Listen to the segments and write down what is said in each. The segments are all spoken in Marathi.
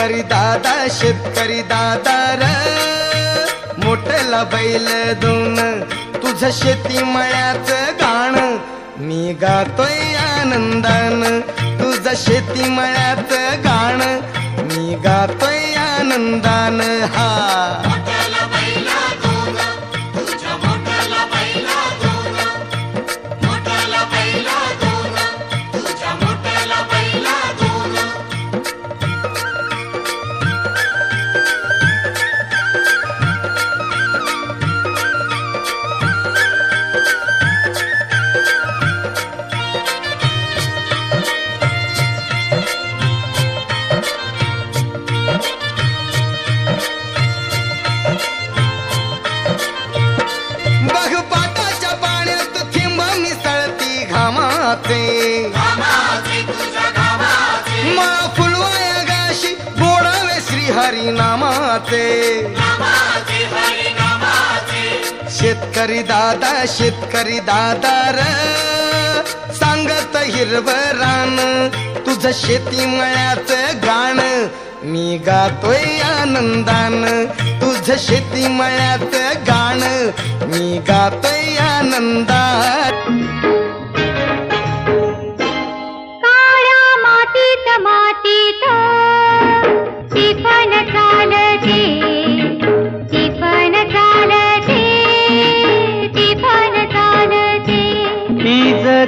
शेतकरी दादा र मोठला बैल दोन तुझं शेती मळ्याचं गाण मी गातोय आनंदान तुझं शेती मळ्याचं गाण मी गातोय आनंदान हा मला फुलवाया गाशी बोडावे श्री हरी नामाचे शेतकरी दादा र सांगत हिरवं रान तुझं शेती मळ्याचं गाण मी गातोय आनंदान तुझं शेती मळ्याचं गाण मी गातोय आनंदान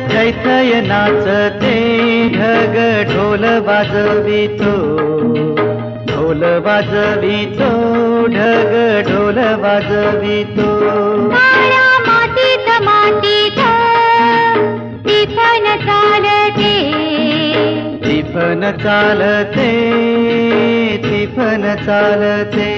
थैथय नाचते ढग ढोल वाजवितो ढग ढोल वाजवितो मातीत तिफन चालते